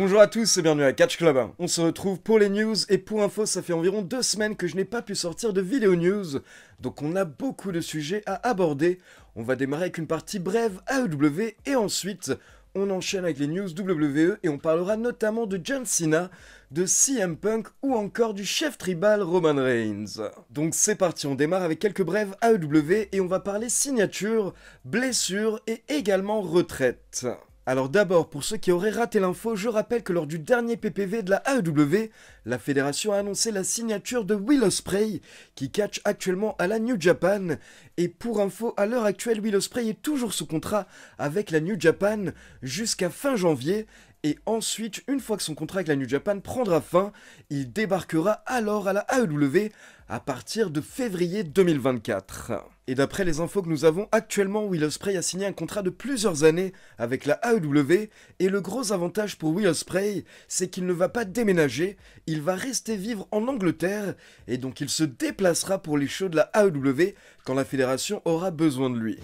Bonjour à tous et bienvenue à Catch Club. On se retrouve pour les news et pour info, ça fait environ 2 semaines que je n'ai pas pu sortir de vidéo news. Donc on a beaucoup de sujets à aborder. On va démarrer avec une partie brève AEW et ensuite on enchaîne avec les news WWE et on parlera notamment de John Cena, de CM Punk ou encore du chef tribal Roman Reigns. Donc c'est parti, on démarre avec quelques brèves AEW et on va parler signature, blessure et également retraite. Alors d'abord, pour ceux qui auraient raté l'info, je rappelle que lors du dernier PPV de la AEW, la fédération a annoncé la signature de Will Ospreay, qui catch actuellement à la New Japan. Et pour info, à l'heure actuelle, Will Ospreay est toujours sous contrat avec la New Japan jusqu'à fin janvier. Et ensuite, une fois que son contrat avec la New Japan prendra fin, il débarquera alors à la AEW à partir de février 2024. Et d'après les infos que nous avons actuellement, Will Ospreay a signé un contrat de plusieurs années avec la AEW, et le gros avantage pour Will Ospreay, c'est qu'il ne va pas déménager, il va rester vivre en Angleterre, et donc il se déplacera pour les shows de la AEW quand la fédération aura besoin de lui.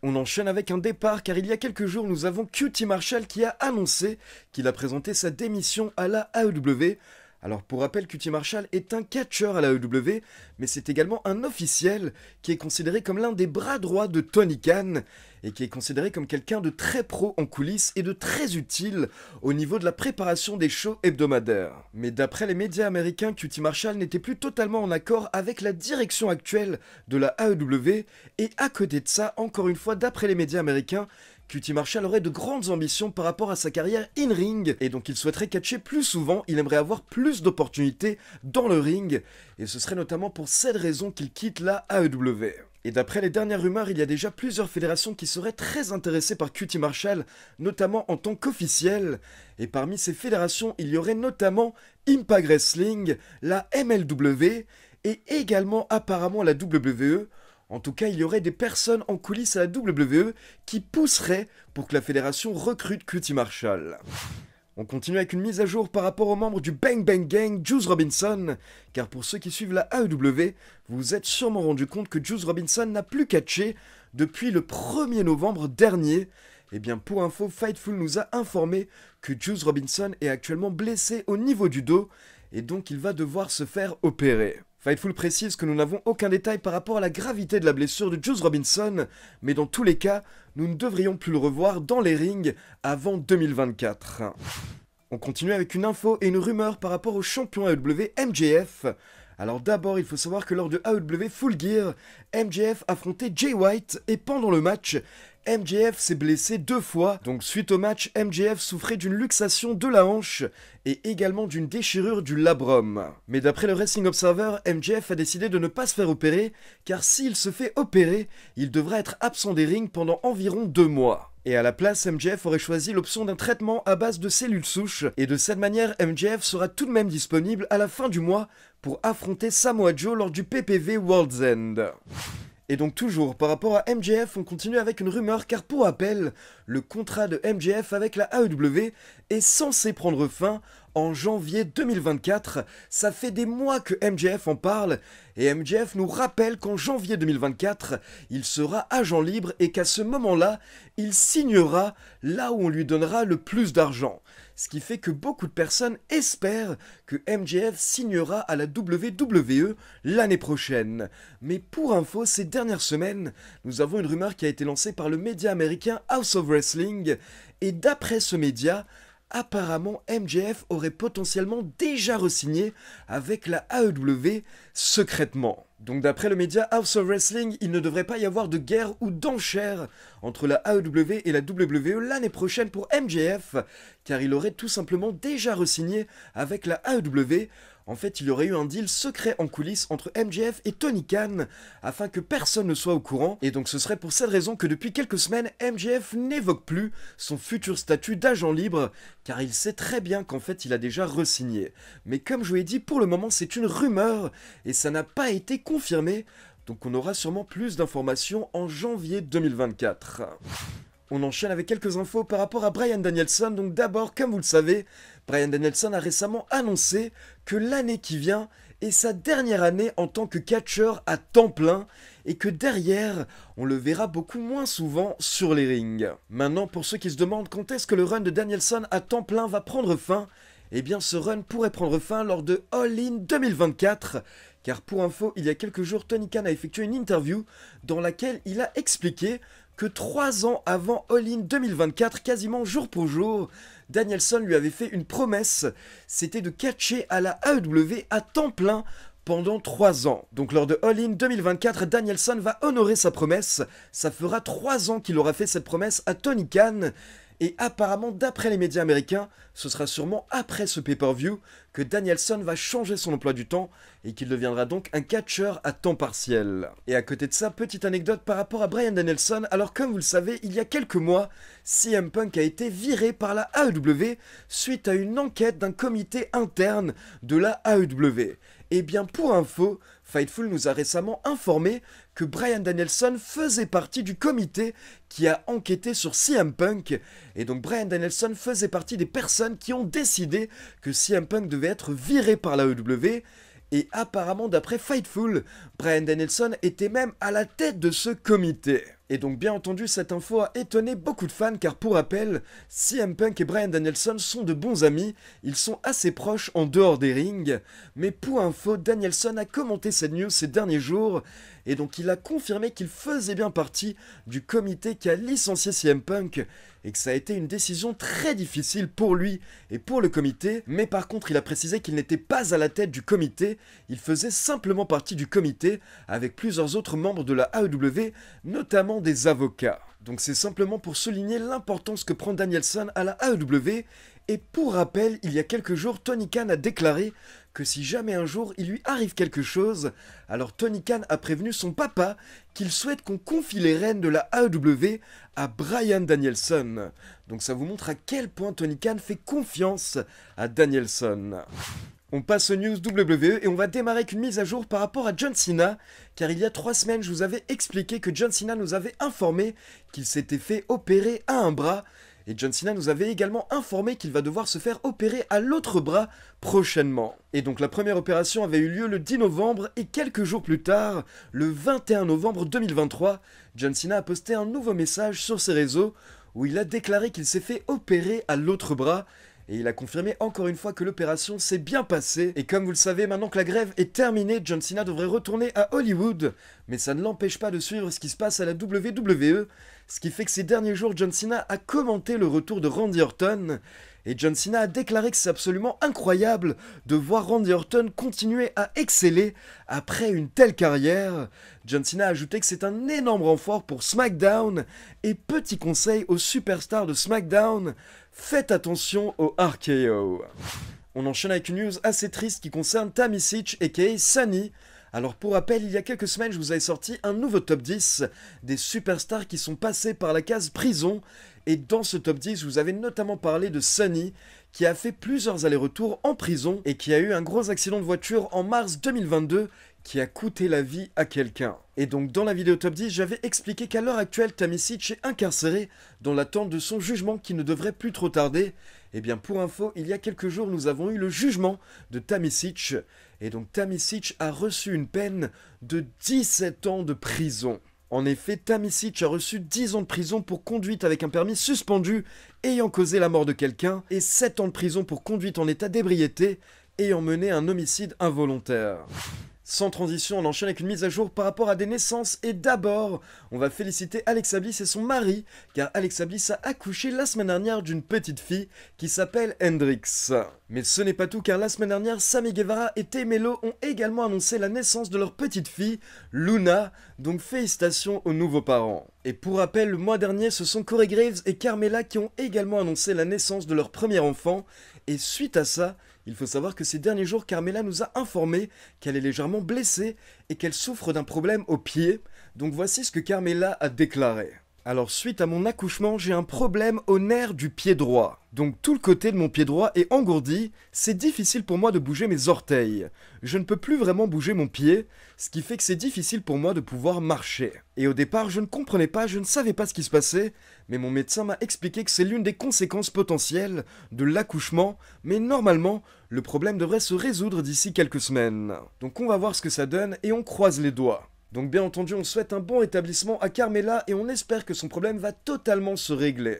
On enchaîne avec un départ car il y a quelques jours nous avons QT Marshall qui a annoncé qu'il a présenté sa démission à la AEW. Alors pour rappel, QT Marshall est un catcheur à la AEW, mais c'est également un officiel qui est considéré comme l'un des bras droits de Tony Khan et qui est considéré comme quelqu'un de très pro en coulisses et de très utile au niveau de la préparation des shows hebdomadaires. Mais d'après les médias américains, QT Marshall n'était plus totalement en accord avec la direction actuelle de la AEW et à côté de ça, encore une fois d'après les médias américains, QT Marshall aurait de grandes ambitions par rapport à sa carrière in-ring, et donc il souhaiterait catcher plus souvent, il aimerait avoir plus d'opportunités dans le ring, et ce serait notamment pour cette raison qu'il quitte la AEW. Et d'après les dernières rumeurs, il y a déjà plusieurs fédérations qui seraient très intéressées par QT Marshall, notamment en tant qu'officiel, et parmi ces fédérations, il y aurait notamment Impact Wrestling, la MLW, et également apparemment la WWE. En tout cas, il y aurait des personnes en coulisses à la WWE qui pousseraient pour que la fédération recrute QT Marshall. On continue avec une mise à jour par rapport aux membres du Bang Bang Gang, Juice Robinson, car pour ceux qui suivent la AEW, vous vous êtes sûrement rendu compte que Juice Robinson n'a plus catché depuis le 1er novembre dernier. Et bien pour info, Fightful nous a informé que Juice Robinson est actuellement blessé au niveau du dos, et donc il va devoir se faire opérer. Fightful précise que nous n'avons aucun détail par rapport à la gravité de la blessure de Juice Robinson, mais dans tous les cas, nous ne devrions plus le revoir dans les rings avant 2024. On continue avec une info et une rumeur par rapport au champion AEW MJF. Alors d'abord, il faut savoir que lors de AEW Full Gear, MJF affrontait Jay White et pendant le match, MJF s'est blessé 2 fois, donc suite au match, MJF souffrait d'une luxation de la hanche et également d'une déchirure du labrum. Mais d'après le Wrestling Observer, MJF a décidé de ne pas se faire opérer, car s'il se fait opérer, il devra être absent des rings pendant environ 2 mois. Et à la place, MJF aurait choisi l'option d'un traitement à base de cellules souches, et de cette manière, MJF sera tout de même disponible à la fin du mois pour affronter Samoa Joe lors du PPV World's End. Et donc toujours, par rapport à MJF, on continue avec une rumeur car pour rappel, le contrat de MJF avec la AEW est censé prendre fin en janvier 2024. Ça fait des mois que MJF en parle et MJF nous rappelle qu'en janvier 2024, il sera agent libre et qu'à ce moment-là, il signera là où on lui donnera le plus d'argent. Ce qui fait que beaucoup de personnes espèrent que MJF signera à la WWE l'année prochaine. Mais pour info, ces dernières semaines, nous avons une rumeur qui a été lancée par le média américain House of Wrestling, et d'après ce média, apparemment MJF aurait potentiellement déjà re-signé avec la AEW secrètement. Donc d'après le média House of Wrestling, il ne devrait pas y avoir de guerre ou d'enchère entre la AEW et la WWE l'année prochaine pour MJF, car il aurait tout simplement déjà re-signé avec la AEW. En fait, il y aurait eu un deal secret en coulisses entre MJF et Tony Khan afin que personne ne soit au courant. Et donc ce serait pour cette raison que depuis quelques semaines, MJF n'évoque plus son futur statut d'agent libre, car il sait très bien qu'en fait il a déjà re-signé. Mais comme je vous l'ai dit, pour le moment c'est une rumeur et ça n'a pas été confirmé. Donc on aura sûrement plus d'informations en janvier 2024. On enchaîne avec quelques infos par rapport à Bryan Danielson. Donc d'abord, comme vous le savez, Bryan Danielson a récemment annoncé que l'année qui vient est sa dernière année en tant que catcheur à temps plein et que derrière, on le verra beaucoup moins souvent sur les rings. Maintenant, pour ceux qui se demandent quand est-ce que le run de Danielson à temps plein va prendre fin, eh bien ce run pourrait prendre fin lors de All In 2024, car pour info, il y a quelques jours, Tony Khan a effectué une interview dans laquelle il a expliqué que 3 ans avant All In 2024, quasiment jour pour jour, Danielson lui avait fait une promesse, c'était de catcher à la AEW à temps plein pendant 3 ans. Donc lors de All In 2024, Danielson va honorer sa promesse, ça fera 3 ans qu'il aura fait cette promesse à Tony Khan. Et apparemment, d'après les médias américains, ce sera sûrement après ce pay-per-view que Danielson va changer son emploi du temps et qu'il deviendra donc un catcheur à temps partiel. Et à côté de ça, petite anecdote par rapport à Bryan Danielson, alors comme vous le savez, il y a quelques mois, CM Punk a été viré par la AEW suite à une enquête d'un comité interne de la AEW. Et bien pour info, Fightful nous a récemment informé que Bryan Danielson faisait partie du comité qui a enquêté sur CM Punk. Et donc Bryan Danielson faisait partie des personnes qui ont décidé que CM Punk devait être viré par la AEW. Et apparemment, d'après Fightful, Bryan Danielson était même à la tête de ce comité. Et donc bien entendu, cette info a étonné beaucoup de fans car pour rappel, CM Punk et Bryan Danielson sont de bons amis, ils sont assez proches en dehors des rings. Mais pour info, Danielson a commenté cette news ces derniers jours et donc il a confirmé qu'il faisait bien partie du comité qui a licencié CM Punk et que ça a été une décision très difficile pour lui et pour le comité, mais par contre il a précisé qu'il n'était pas à la tête du comité, il faisait simplement partie du comité avec plusieurs autres membres de la AEW, notamment des avocats. Donc c'est simplement pour souligner l'importance que prend Danielson à la AEW, et pour rappel, il y a quelques jours, Tony Khan a déclaré que si jamais un jour il lui arrive quelque chose, alors Tony Khan a prévenu son papa qu'il souhaite qu'on confie les rênes de la AEW à Bryan Danielson. Donc ça vous montre à quel point Tony Khan fait confiance à Danielson. On passe aux news WWE et on va démarrer avec une mise à jour par rapport à John Cena, car il y a 3 semaines je vous avais expliqué que John Cena nous avait informé qu'il s'était fait opérer à un bras, et John Cena nous avait également informé qu'il va devoir se faire opérer à l'autre bras prochainement. Et donc la première opération avait eu lieu le 10 novembre et quelques jours plus tard, le 21 novembre 2023, John Cena a posté un nouveau message sur ses réseaux où il a déclaré qu'il s'est fait opérer à l'autre bras. Et il a confirmé encore une fois que l'opération s'est bien passée. Et comme vous le savez, maintenant que la grève est terminée, John Cena devrait retourner à Hollywood. Mais ça ne l'empêche pas de suivre ce qui se passe à la WWE. Ce qui fait que ces derniers jours, John Cena a commenté le retour de Randy Orton. Et John Cena a déclaré que c'est absolument incroyable de voir Randy Orton continuer à exceller après une telle carrière. John Cena a ajouté que c'est un énorme renfort pour SmackDown. Et petit conseil aux superstars de SmackDown, faites attention au RKO. On enchaîne avec une news assez triste qui concerne Tamisic aka Sunny. Alors pour rappel, il y a quelques semaines, je vous avais sorti un nouveau top 10 des superstars qui sont passés par la case prison. Et dans ce top 10, je vous avais notamment parlé de Sunny, qui a fait plusieurs allers-retours en prison et qui a eu un gros accident de voiture en mars 2022 qui a coûté la vie à quelqu'un. Et donc dans la vidéo top 10, j'avais expliqué qu'à l'heure actuelle, Tamisic est incarcéré dans l'attente de son jugement qui ne devrait plus trop tarder. Et bien pour info, il y a quelques jours, nous avons eu le jugement de Tamisic. Et donc Tamisic a reçu une peine de 17 ans de prison. En effet, Tamisic a reçu 10 ans de prison pour conduite avec un permis suspendu ayant causé la mort de quelqu'un et 7 ans de prison pour conduite en état d'ébriété ayant mené un homicide involontaire. Sans transition, on enchaîne avec une mise à jour par rapport à des naissances et d'abord, on va féliciter Alexa Bliss et son mari car Alexa Bliss a accouché la semaine dernière d'une petite fille qui s'appelle Hendrix. Mais ce n'est pas tout car la semaine dernière, Sammy Guevara et Tay Melo ont également annoncé la naissance de leur petite fille, Luna, donc félicitations aux nouveaux parents. Et pour rappel, le mois dernier, ce sont Corey Graves et Carmella qui ont également annoncé la naissance de leur premier enfant et suite à ça, il faut savoir que ces derniers jours, Carmella nous a informé qu'elle est légèrement blessée et qu'elle souffre d'un problème au pied. Donc voici ce que Carmella a déclaré. Alors suite à mon accouchement, j'ai un problème au nerf du pied droit. Donc tout le côté de mon pied droit est engourdi, c'est difficile pour moi de bouger mes orteils. Je ne peux plus vraiment bouger mon pied, ce qui fait que c'est difficile pour moi de pouvoir marcher. Et au départ, je ne comprenais pas, je ne savais pas ce qui se passait, mais mon médecin m'a expliqué que c'est l'une des conséquences potentielles de l'accouchement, mais normalement, le problème devrait se résoudre d'ici quelques semaines. Donc on va voir ce que ça donne et on croise les doigts. Donc bien entendu, on souhaite un bon rétablissement à Carmella et on espère que son problème va totalement se régler.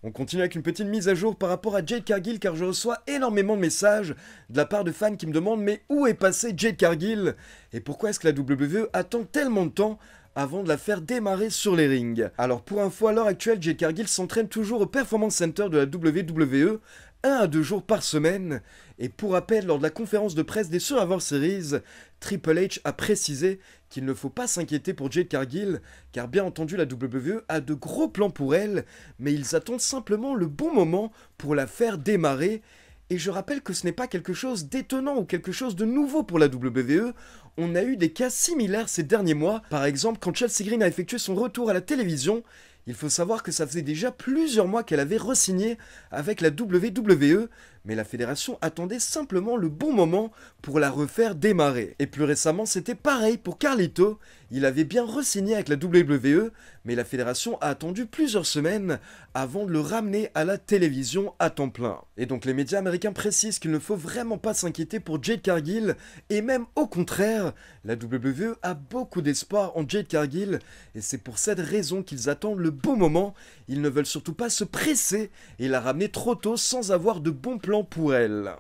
On continue avec une petite mise à jour par rapport à Jade Cargill car je reçois énormément de messages de la part de fans qui me demandent mais où est passé Jade Cargill et pourquoi est-ce que la WWE attend tellement de temps avant de la faire démarrer sur les rings. Alors pour info, à l'heure actuelle, Jade Cargill s'entraîne toujours au Performance Center de la WWE 1 à 2 jours par semaine. Et pour rappel, lors de la conférence de presse des Survivor Series, Triple H a précisé qu'il ne faut pas s'inquiéter pour Jade Cargill, car bien entendu la WWE a de gros plans pour elle, mais ils attendent simplement le bon moment pour la faire démarrer. Et je rappelle que ce n'est pas quelque chose d'étonnant ou quelque chose de nouveau pour la WWE. On a eu des cas similaires ces derniers mois. Par exemple, quand Chelsea Green a effectué son retour à la télévision, il faut savoir que ça faisait déjà plusieurs mois qu'elle avait re-signé avec la WWE, mais la fédération attendait simplement le bon moment pour la refaire démarrer. Et plus récemment, c'était pareil pour Carlito. Il avait bien re-signé avec la WWE, mais la fédération a attendu plusieurs semaines avant de le ramener à la télévision à temps plein. Et donc les médias américains précisent qu'il ne faut vraiment pas s'inquiéter pour Jade Cargill, et même au contraire, la WWE a beaucoup d'espoir en Jade Cargill, et c'est pour cette raison qu'ils attendent le bon moment. Ils ne veulent surtout pas se presser et la ramener trop tôt sans avoir de bons plans pour elle.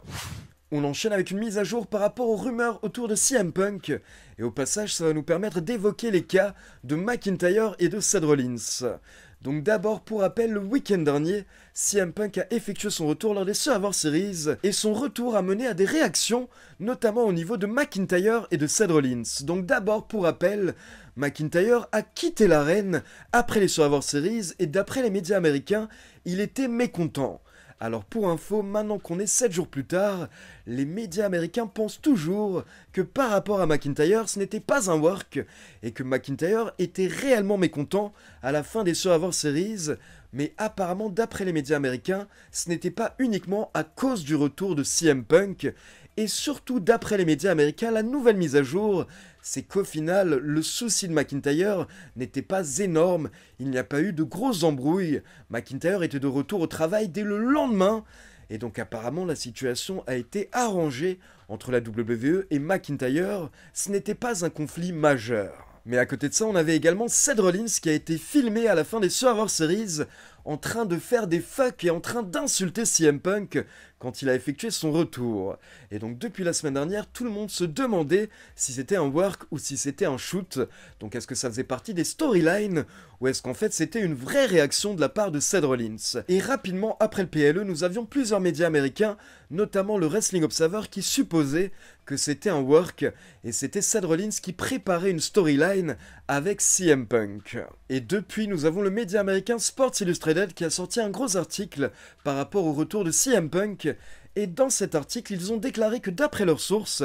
On enchaîne avec une mise à jour par rapport aux rumeurs autour de CM Punk, et au passage ça va nous permettre d'évoquer les cas de McIntyre et de Seth Rollins. Donc d'abord pour rappel, le week-end dernier, CM Punk a effectué son retour lors des Survivor Series, et son retour a mené à des réactions, notamment au niveau de McIntyre et de Seth Rollins. Donc d'abord pour rappel, McIntyre a quitté l'arène après les Survivor Series, et d'après les médias américains, il était mécontent. Alors pour info, maintenant qu'on est 7 jours plus tard, les médias américains pensent toujours que par rapport à McIntyre, ce n'était pas un work, et que McIntyre était réellement mécontent à la fin des Survivor Series, mais apparemment d'après les médias américains, ce n'était pas uniquement à cause du retour de CM Punk, et surtout d'après les médias américains, la nouvelle mise à jour, c'est qu'au final, le souci de McIntyre n'était pas énorme, il n'y a pas eu de grosses embrouilles, McIntyre était de retour au travail dès le lendemain, et donc apparemment la situation a été arrangée entre la WWE et McIntyre, ce n'était pas un conflit majeur. Mais à côté de ça, on avait également Seth Rollins qui a été filmé à la fin des Survivor Series en train de faire des fucks et en train d'insulter CM Punk quand il a effectué son retour. Et donc depuis la semaine dernière, tout le monde se demandait si c'était un work ou si c'était un shoot. Donc est-ce que ça faisait partie des storylines ou est-ce qu'en fait c'était une vraie réaction de la part de Seth Rollins? Et rapidement après le PLE, nous avions plusieurs médias américains, notamment le Wrestling Observer, qui supposait que c'était un work et c'était Seth Rollins qui préparait une storyline avec CM Punk. Et depuis, nous avons le média américain Sports Illustrated qui a sorti un gros article par rapport au retour de CM Punk, et dans cet article, ils ont déclaré que d'après leurs sources,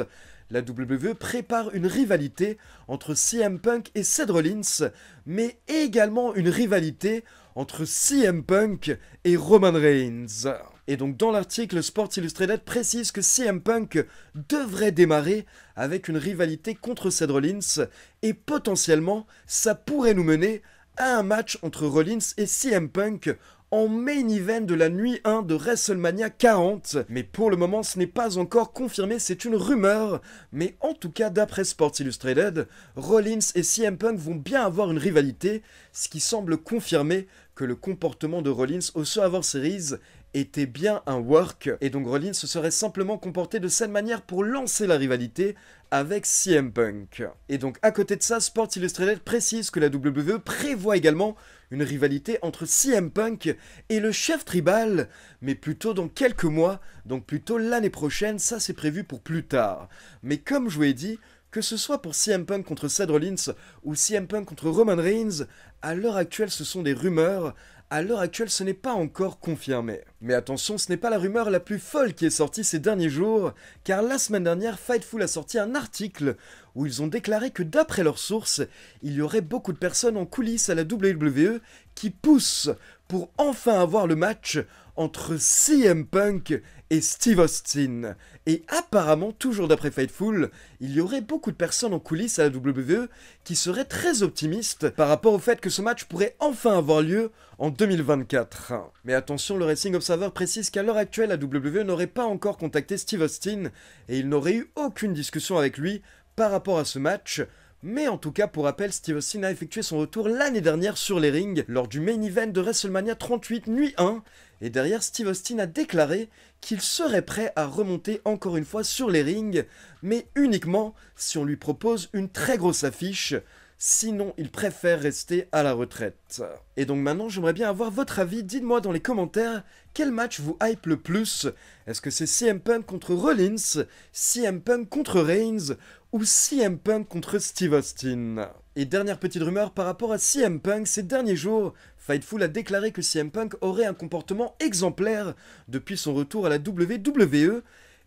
la WWE prépare une rivalité entre CM Punk et Seth Rollins, mais également une rivalité entre CM Punk et Roman Reigns. Et donc dans l'article, Sports Illustrated précise que CM Punk devrait démarrer avec une rivalité contre Seth Rollins, et potentiellement, ça pourrait nous mener à un match entre Rollins et CM Punk en main event de la nuit 1 de WrestleMania 40. Mais pour le moment, ce n'est pas encore confirmé, c'est une rumeur. Mais en tout cas, d'après Sports Illustrated, Rollins et CM Punk vont bien avoir une rivalité, ce qui semble confirmer que le comportement de Rollins au Survivor Series était bien un work, et donc Rollins se serait simplement comporté de cette manière pour lancer la rivalité avec CM Punk. Et donc à côté de ça, Sports Illustrated précise que la WWE prévoit également une rivalité entre CM Punk et le chef tribal, mais plutôt dans quelques mois, donc plutôt l'année prochaine, ça c'est prévu pour plus tard. Mais comme je vous ai dit, que ce soit pour CM Punk contre Seth Rollins ou CM Punk contre Roman Reigns, à l'heure actuelle ce sont des rumeurs. À l'heure actuelle, ce n'est pas encore confirmé. Mais attention, ce n'est pas la rumeur la plus folle qui est sortie ces derniers jours, car la semaine dernière, Fightful a sorti un article où ils ont déclaré que d'après leurs sources, il y aurait beaucoup de personnes en coulisses à la WWE qui poussent pour enfin avoir le match entre CM Punk et Steve Austin. Et apparemment, toujours d'après Fightful, il y aurait beaucoup de personnes en coulisses à la WWE qui seraient très optimistes par rapport au fait que ce match pourrait enfin avoir lieu en 2024. Mais attention, le Wrestling Observer précise qu'à l'heure actuelle, la WWE n'aurait pas encore contacté Steve Austin et il n'aurait eu aucune discussion avec lui par rapport à ce match. Mais en tout cas, pour rappel, Steve Austin a effectué son retour l'année dernière sur les rings lors du main event de WrestleMania 38 Nuit 1. Et derrière, Steve Austin a déclaré qu'il serait prêt à remonter encore une fois sur les rings, mais uniquement si on lui propose une très grosse affiche. Sinon, il préfère rester à la retraite. Et donc maintenant, j'aimerais bien avoir votre avis. Dites-moi dans les commentaires quel match vous hype le plus. Est-ce que c'est CM Punk contre Rollins, CM Punk contre Reigns ou CM Punk contre Steve Austin? Et dernière petite rumeur par rapport à CM Punk, ces derniers jours, Fightful a déclaré que CM Punk aurait un comportement exemplaire depuis son retour à la WWE.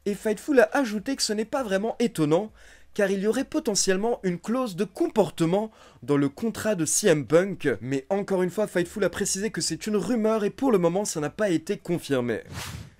Et Fightful a ajouté que ce n'est pas vraiment étonnant, car il y aurait potentiellement une clause de comportement dans le contrat de CM Punk. Mais encore une fois, Fightful a précisé que c'est une rumeur et pour le moment ça n'a pas été confirmé.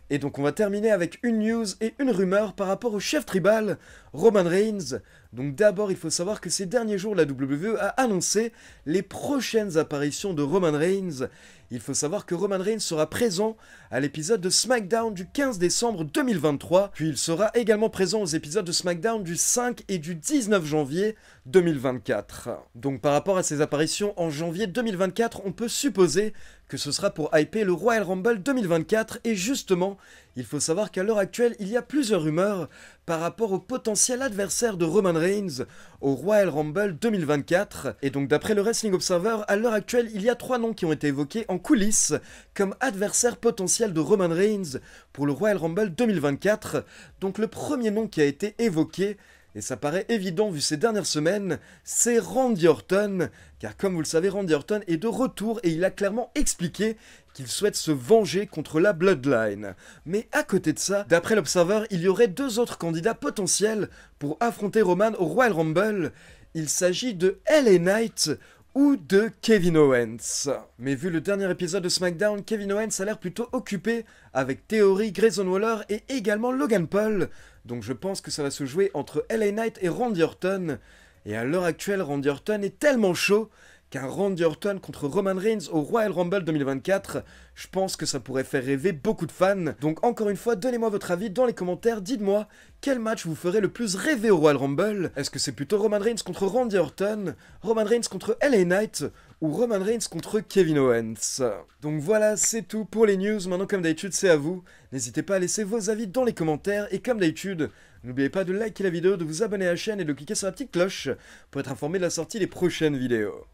Et donc on va terminer avec une news et une rumeur par rapport au chef tribal, Roman Reigns. Donc d'abord il faut savoir que ces derniers jours la WWE a annoncé les prochaines apparitions de Roman Reigns. Il faut savoir que Roman Reigns sera présent à l'épisode de SmackDown du 15 décembre 2023, puis il sera également présent aux épisodes de SmackDown du 5 et du 19 janvier 2024. Donc par rapport à ces apparitions en janvier 2024, on peut supposer que ce sera pour hyper le Royal Rumble 2024, et justement, il faut savoir qu'à l'heure actuelle, il y a plusieurs rumeurs par rapport au potentiel adversaire de Roman Reigns au Royal Rumble 2024. Et donc d'après le Wrestling Observer, à l'heure actuelle, il y a 3 noms qui ont été évoqués en coulisses comme adversaire potentiel de Roman Reigns pour le Royal Rumble 2024. Donc le premier nom qui a été évoqué, et ça paraît évident vu ces dernières semaines, c'est Randy Orton, car comme vous le savez, Randy Orton est de retour et il a clairement expliqué qu'il souhaite se venger contre la Bloodline. Mais à côté de ça, d'après l'Observer, il y aurait 2 autres candidats potentiels pour affronter Roman au Royal Rumble. Il s'agit de LA Knight ou de Kevin Owens. Mais vu le dernier épisode de SmackDown, Kevin Owens a l'air plutôt occupé avec Theory, Grayson Waller et également Logan Paul. Donc je pense que ça va se jouer entre LA Knight et Randy Orton. Et à l'heure actuelle, Randy Orton est tellement chaud qu'un Randy Orton contre Roman Reigns au Royal Rumble 2024, je pense que ça pourrait faire rêver beaucoup de fans. Donc encore une fois, donnez-moi votre avis dans les commentaires, dites-moi quel match vous ferait le plus rêver au Royal Rumble. Est-ce que c'est plutôt Roman Reigns contre Randy Orton, Roman Reigns contre LA Knight ou Roman Reigns contre Kevin Owens? Donc voilà, c'est tout pour les news. Maintenant, comme d'habitude, c'est à vous. N'hésitez pas à laisser vos avis dans les commentaires et comme d'habitude, n'oubliez pas de liker la vidéo, de vous abonner à la chaîne et de cliquer sur la petite cloche pour être informé de la sortie des prochaines vidéos.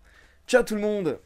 Ciao tout le monde!